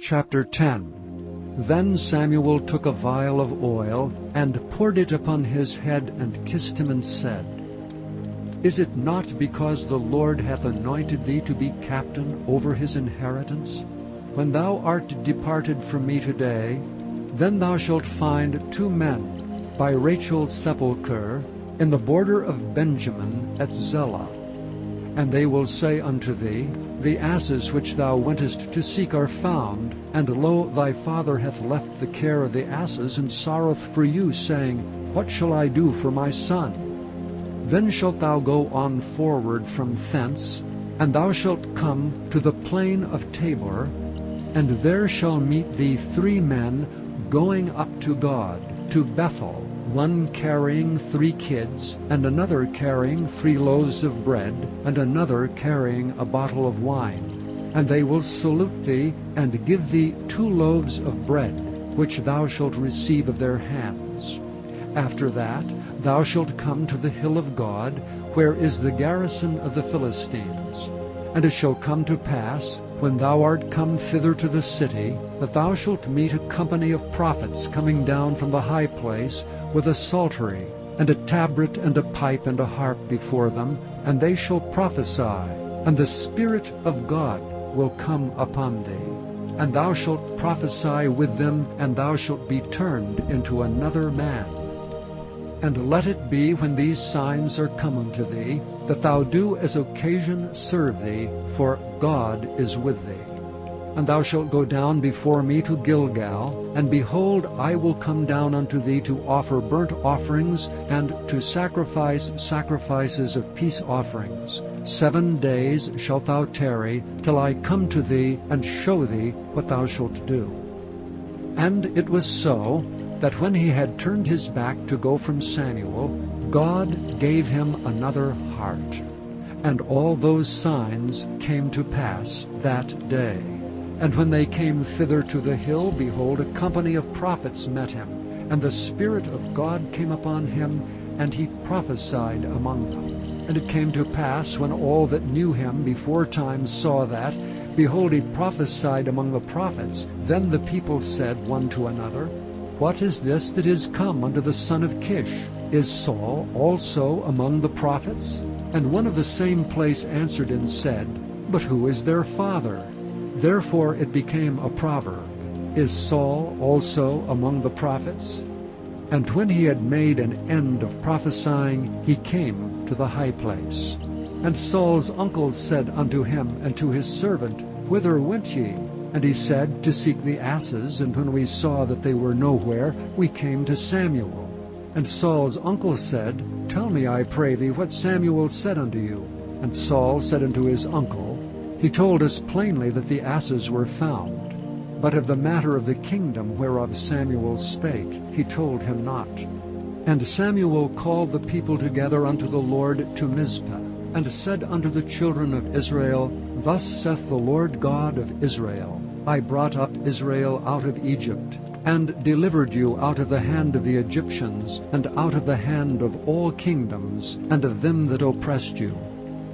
Chapter 10. Then Samuel took a vial of oil, and poured it upon his head, and kissed him, and said, Is it not because the Lord hath anointed thee to be captain over his inheritance? When thou art departed from me today, then thou shalt find 2 men by Rachel's sepulchre in the border of Benjamin at Zelah. And they will say unto thee, The asses which thou wentest to seek are found, and lo, thy father hath left the care of the asses, and sorroweth for you, saying, What shall I do for my son? Then shalt thou go on forward from thence, and thou shalt come to the plain of Tabor, and there shall meet thee 3 men going up to God, to Bethel, one carrying 3 kids, and another carrying 3 loaves of bread, and another carrying a bottle of wine. And they will salute thee, and give thee 2 loaves of bread, which thou shalt receive of their hands. After that thou shalt come to the hill of God, where is the garrison of the Philistines. And it shall come to pass, when thou art come thither to the city, that thou shalt meet a company of prophets coming down from the high place, with a psaltery, and a tabret, and a pipe, and a harp before them, and they shall prophesy, and the Spirit of God will come upon thee. And thou shalt prophesy with them, and thou shalt be turned into another man. And let it be, when these signs are come unto thee, that thou do as occasion serve thee, for God is with thee. And thou shalt go down before me to Gilgal, and behold, I will come down unto thee to offer burnt offerings, and to sacrifice sacrifices of peace offerings. 7 days shalt thou tarry, till I come to thee, and show thee what thou shalt do. And it was so, that when he had turned his back to go from Samuel, God gave him another heart. And all those signs came to pass that day. And when they came thither to the hill, behold, a company of prophets met him. And the Spirit of God came upon him, and he prophesied among them. And it came to pass, when all that knew him beforetime saw that, behold, he prophesied among the prophets, then the people said one to another, What is this that is come unto the son of Kish? Is Saul also among the prophets? And one of the same place answered and said, But who is their father? Therefore it became a proverb, Is Saul also among the prophets? And when he had made an end of prophesying, he came to the high place. And Saul's uncle said unto him and to his servant, Whither went ye? And he said, To seek the asses, and when we saw that they were nowhere, we came to Samuel. And Saul's uncle said, Tell me, I pray thee, what Samuel said unto you. And Saul said unto his uncle, He told us plainly that the asses were found. But of the matter of the kingdom whereof Samuel spake, he told him not. And Samuel called the people together unto the Lord to Mizpah, and said unto the children of Israel, Thus saith the Lord God of Israel, I brought up Israel out of Egypt, and delivered you out of the hand of the Egyptians, and out of the hand of all kingdoms, and of them that oppressed you.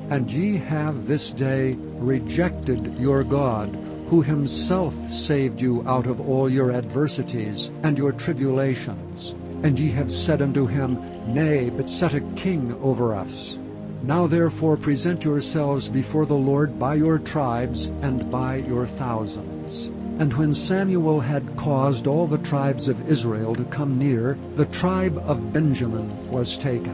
And ye have this day rejected your God, who himself saved you out of all your adversities and your tribulations. And ye have said unto him, Nay, but set a king over us. Now therefore present yourselves before the Lord by your tribes and by your thousands. And when Samuel had caused all the tribes of Israel to come near, the tribe of Benjamin was taken.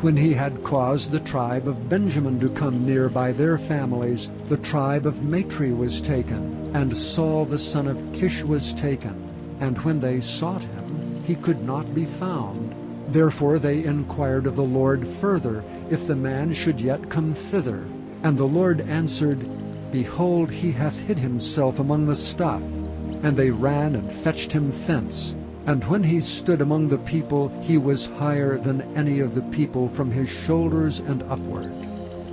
When he had caused the tribe of Benjamin to come near by their families, the tribe of Matri was taken, and Saul the son of Kish was taken. And when they sought him, he could not be found. Therefore they inquired of the Lord further, if the man should yet come thither. And the Lord answered, Behold, he hath hid himself among the stuff. And they ran and fetched him thence. And when he stood among the people, he was higher than any of the people from his shoulders and upward.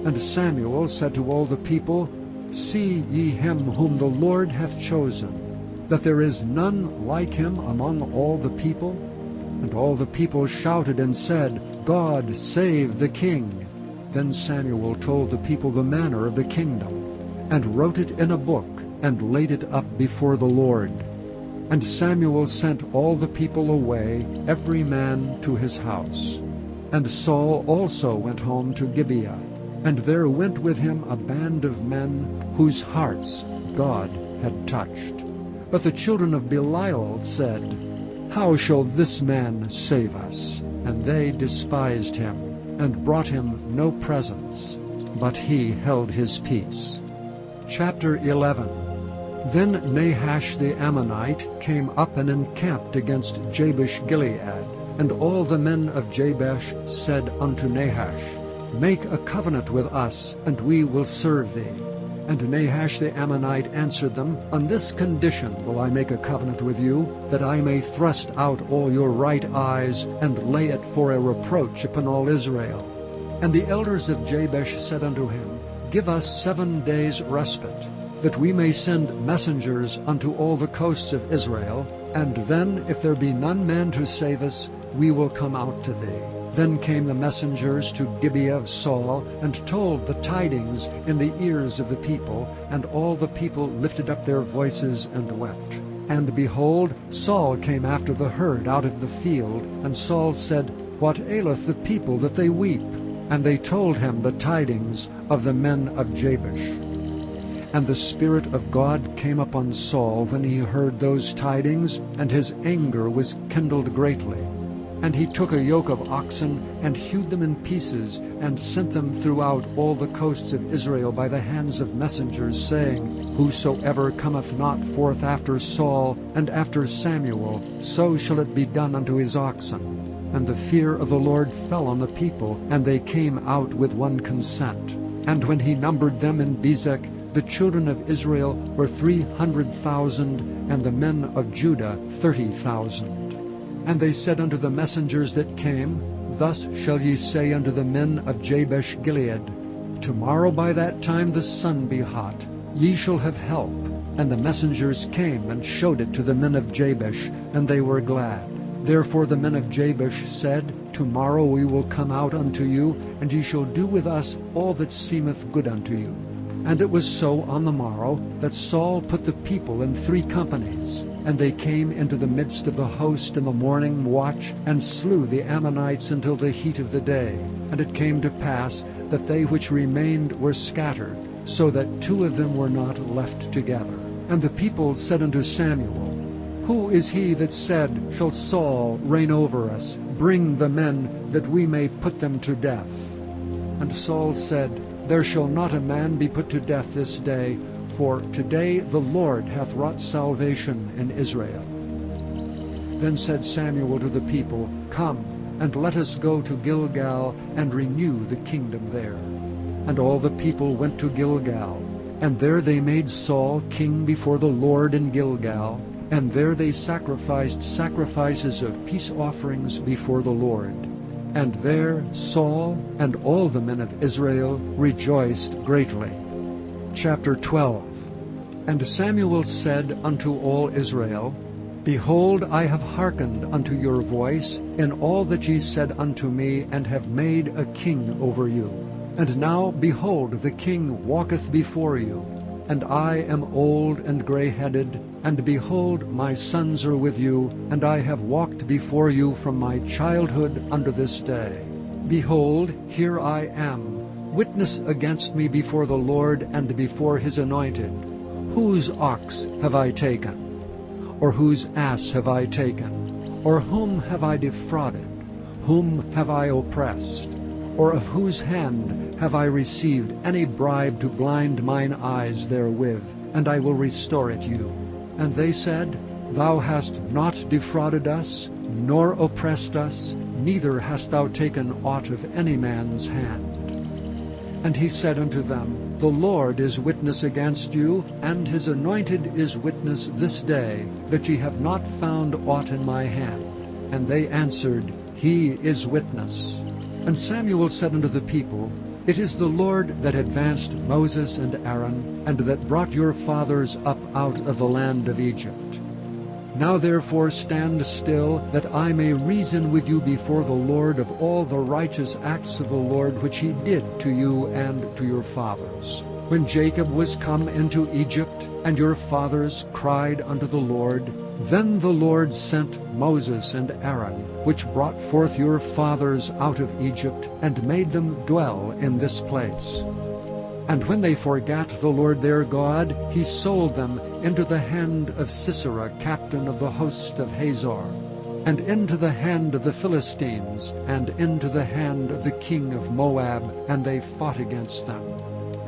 And Samuel said to all the people, See ye him whom the Lord hath chosen, that there is none like him among all the people? And all the people shouted and said, God save the king. Then Samuel told the people the manner of the kingdom, and wrote it in a book, and laid it up before the Lord. And Samuel sent all the people away, every man to his house. And Saul also went home to Gibeah, and there went with him a band of men whose hearts God had touched. But the children of Belial said, How shall this man save us? And they despised him, and brought him no presents, but he held his peace. Chapter 11. Then Nahash the Ammonite came up and encamped against Jabesh-Gilead. And all the men of Jabesh said unto Nahash, Make a covenant with us, and we will serve thee. And Nahash the Ammonite answered them, On this condition will I make a covenant with you, that I may thrust out all your right eyes, and lay it for a reproach upon all Israel. And the elders of Jabesh said unto him, Give us 7 days' respite, that we may send messengers unto all the coasts of Israel, and then, if there be none man to save us, we will come out to thee. Then came the messengers to Gibeah of Saul, and told the tidings in the ears of the people, and all the people lifted up their voices and wept. And behold, Saul came after the herd out of the field, and Saul said, What aileth the people that they weep? And they told him the tidings of the men of Jabesh. And the Spirit of God came upon Saul when he heard those tidings, and his anger was kindled greatly. And he took a yoke of oxen, and hewed them in pieces, and sent them throughout all the coasts of Israel by the hands of messengers, saying, Whosoever cometh not forth after Saul and after Samuel, so shall it be done unto his oxen. And the fear of the Lord fell on the people, and they came out with one consent. And when he numbered them in Bezek, the children of Israel were 300,000, and the men of Judah 30,000. And they said unto the messengers that came, Thus shall ye say unto the men of Jabesh-Gilead, Tomorrow by that time the sun be hot, ye shall have help. And the messengers came and showed it to the men of Jabesh, and they were glad. Therefore the men of Jabesh said, Tomorrow we will come out unto you, and ye shall do with us all that seemeth good unto you. And it was so on the morrow, that Saul put the people in 3 companies, and they came into the midst of the host in the morning watch, and slew the Ammonites until the heat of the day. And it came to pass that they which remained were scattered, so that 2 of them were not left together. And the people said unto Samuel, Who is he that said, Shall Saul reign over us? Bring the men, that we may put them to death. And Saul said, There shall not a man be put to death this day, for today the Lord hath wrought salvation in Israel. Then said Samuel to the people, Come, and let us go to Gilgal, and renew the kingdom there. And all the people went to Gilgal, and there they made Saul king before the Lord in Gilgal, and there they sacrificed sacrifices of peace offerings before the Lord. And there Saul and all the men of Israel rejoiced greatly. Chapter 12. And Samuel said unto all Israel, Behold, I have hearkened unto your voice in all that ye said unto me, and have made a king over you. And now, behold, the king walketh before you, and I am old and gray-headed, and behold, my sons are with you, and I have walked before you from my childhood unto this day. Behold, here I am. Witness against me before the Lord and before his anointed. Whose ox have I taken? Or whose ass have I taken? Or whom have I defrauded? Whom have I oppressed? Or of whose hand have I received any bribe to blind mine eyes therewith? And I will restore it you. And they said, Thou hast not defrauded us, nor oppressed us, neither hast thou taken aught of any man's hand. And he said unto them, The Lord is witness against you, and his anointed is witness this day, that ye have not found aught in my hand. And they answered, He is witness. And Samuel said unto the people, It is the Lord that advanced Moses and Aaron, and that brought your fathers up out of the land of Egypt. Now therefore stand still, that I may reason with you before the Lord of all the righteous acts of the Lord which he did to you and to your fathers. When Jacob was come into Egypt, and your fathers cried unto the Lord, then the Lord sent Moses and Aaron, which brought forth your fathers out of Egypt, and made them dwell in this place. And when they forgat the Lord their God, he sold them into the hand of Sisera, captain of the host of Hazor, and into the hand of the Philistines, and into the hand of the king of Moab, and they fought against them.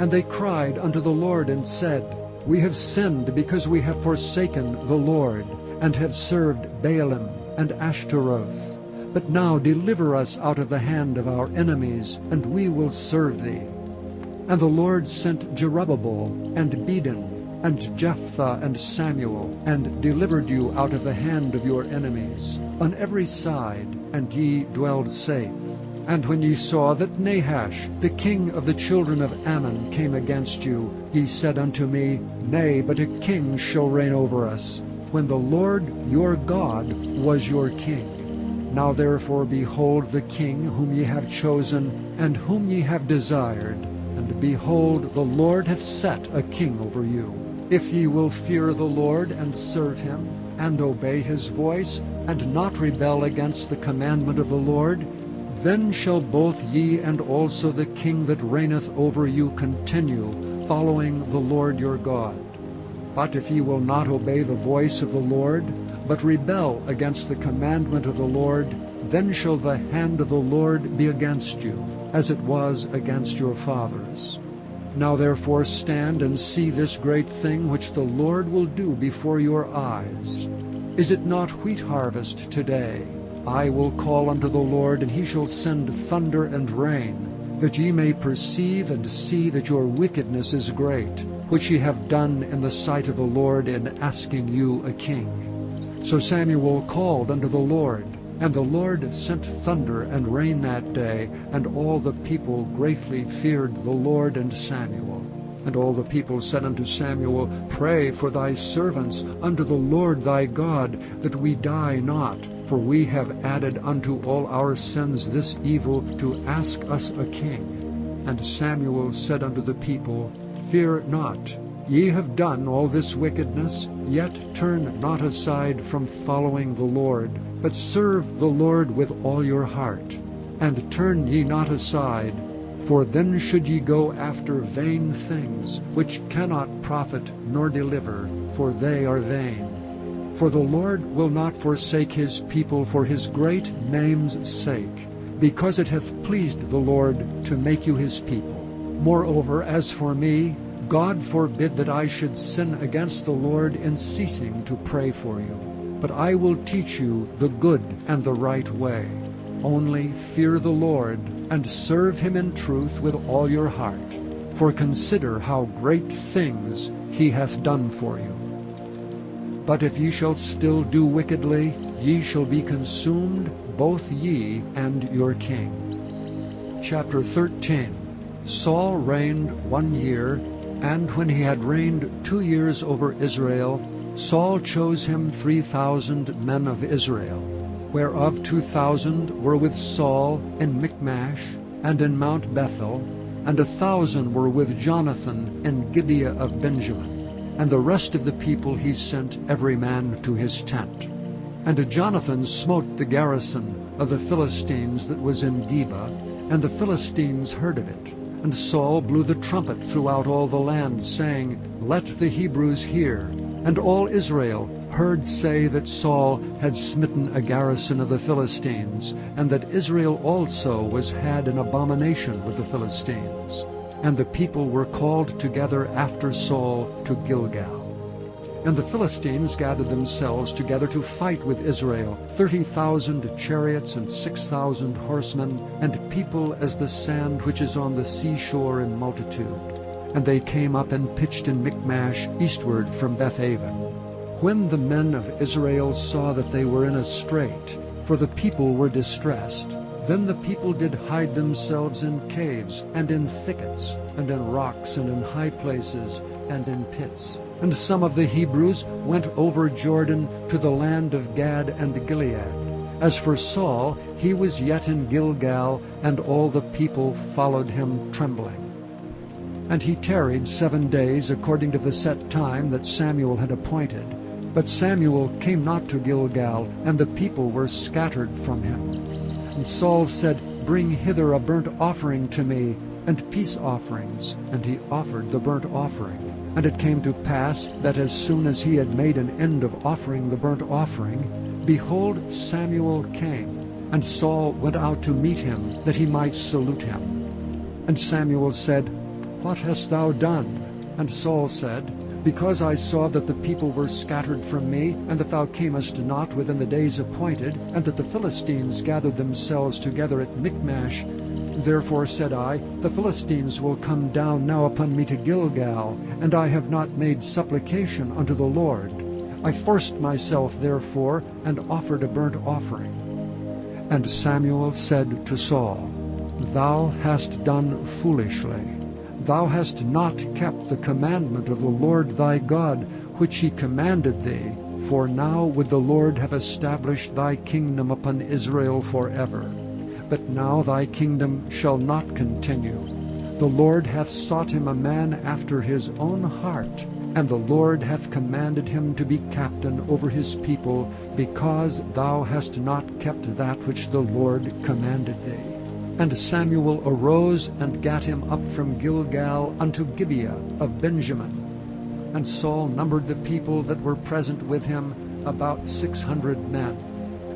And they cried unto the Lord, and said, we have sinned because we have forsaken the Lord, and have served Baalim and Ashtaroth. But now deliver us out of the hand of our enemies, and we will serve thee. And the Lord sent Jerubbaal, and Bedin, and Jephthah, and Samuel, and delivered you out of the hand of your enemies on every side, and ye dwelled safe. And when ye saw that Nahash, the king of the children of Ammon, came against you, ye said unto me, nay, but a king shall reign over us, when the Lord your God was your king. Now therefore behold the king whom ye have chosen, and whom ye have desired, and behold, the Lord hath set a king over you. If ye will fear the Lord, and serve him, and obey his voice, and not rebel against the commandment of the Lord, then shall both ye and also the king that reigneth over you continue, following the Lord your God. But if ye will not obey the voice of the Lord, but rebel against the commandment of the Lord, then shall the hand of the Lord be against you, as it was against your fathers. Now therefore stand and see this great thing which the Lord will do before your eyes. Is it not wheat harvest today? I will call unto the Lord, and he shall send thunder and rain, that ye may perceive and see that your wickedness is great, which ye have done in the sight of the Lord in asking you a king. So Samuel called unto the Lord, and the Lord sent thunder and rain that day, and all the people greatly feared the Lord and Samuel. And all the people said unto Samuel, pray for thy servants unto the Lord thy God, that we die not, for we have added unto all our sins this evil, to ask us a king. And Samuel said unto the people, fear not. Ye have done all this wickedness, yet turn not aside from following the Lord, but serve the Lord with all your heart. And turn ye not aside, for then should ye go after vain things, which cannot profit nor deliver, for they are vain. For the Lord will not forsake his people for his great name's sake, because it hath pleased the Lord to make you his people. Moreover, as for me, God forbid that I should sin against the Lord in ceasing to pray for you. But I will teach you the good and the right way. Only fear the Lord, and serve him in truth with all your heart. For consider how great things he hath done for you. But if ye shall still do wickedly, ye shall be consumed, both ye and your king. Chapter 13. Saul reigned 1 year, and when he had reigned 2 years over Israel, Saul chose him 3,000 men of Israel, whereof 2,000 were with Saul in Michmash and in Mount Bethel, and 1,000 were with Jonathan in Gibeah of Benjamin. And the rest of the people he sent every man to his tent. And Jonathan smote the garrison of the Philistines that was in Geba, and the Philistines heard of it. And Saul blew the trumpet throughout all the land, saying, let the Hebrews hear. And all Israel heard say that Saul had smitten a garrison of the Philistines, and that Israel also was had an abomination with the Philistines. And the people were called together after Saul to Gilgal. And the Philistines gathered themselves together to fight with Israel, 30,000 chariots and 6,000 horsemen, and people as the sand which is on the seashore in multitude. And they came up and pitched in Michmash eastward from Bethaven. When the men of Israel saw that they were in a strait, for the people were distressed, then the people did hide themselves in caves, and in thickets, and in rocks, and in high places, and in pits. And some of the Hebrews went over Jordan to the land of Gad and Gilead. As for Saul, he was yet in Gilgal, and all the people followed him trembling. And he tarried 7 days according to the set time that Samuel had appointed. But Samuel came not to Gilgal, and the people were scattered from him. And Saul said, Bring hither a burnt offering to me, and peace offerings. And he offered the burnt offering. And it came to pass that as soon as he had made an end of offering the burnt offering, behold, Samuel came, and Saul went out to meet him, that he might salute him. And Samuel said, What hast thou done? And Saul said, Because I saw that the people were scattered from me, and that thou camest not within the days appointed, and that the Philistines gathered themselves together at Michmash, therefore said I, The Philistines will come down now upon me to Gilgal, and I have not made supplication unto the Lord. I forced myself therefore, and offered a burnt offering. And Samuel said to Saul, Thou hast done foolishly. Thou hast not kept the commandment of the Lord thy God, which he commanded thee, for now would the Lord have established thy kingdom upon Israel forever. But now thy kingdom shall not continue. The Lord hath sought him a man after his own heart, and the Lord hath commanded him to be captain over his people, because thou hast not kept that which the Lord commanded thee. And Samuel arose and gat him up from Gilgal unto Gibeah of Benjamin. And Saul numbered the people that were present with him, about 600 men.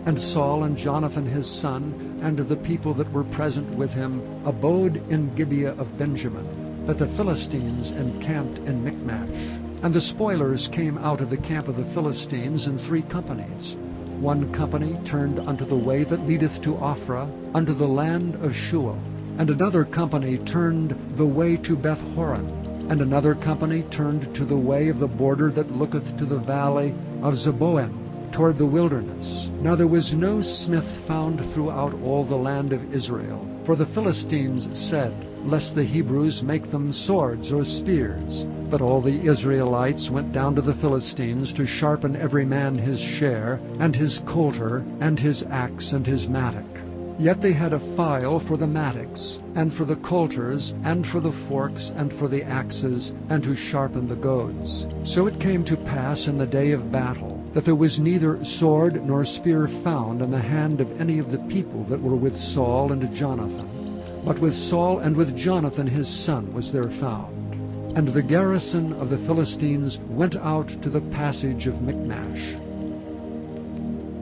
And Saul and Jonathan his son, and the people that were present with him, abode in Gibeah of Benjamin. But the Philistines encamped in Michmash. And the spoilers came out of the camp of the Philistines in 3 companies. One company turned unto the way that leadeth to Ophrah, unto the land of Shual. And another company turned the way to Beth-horon. And another company turned to the way of the border that looketh to the valley of Zeboim, toward the wilderness. Now there was no smith found throughout all the land of Israel. For the Philistines said, Lest the Hebrews make them swords or spears. But all the Israelites went down to the Philistines to sharpen every man his share, and his coulter, and his axe, and his mattock. Yet they had a file for the mattocks, and for the coulters, and for the forks, and for the axes, and to sharpen the goads. So it came to pass in the day of battle, that there was neither sword nor spear found in the hand of any of the people that were with Saul and Jonathan. But with Saul and with Jonathan his son was there found. And the garrison of the Philistines went out to the passage of Michmash.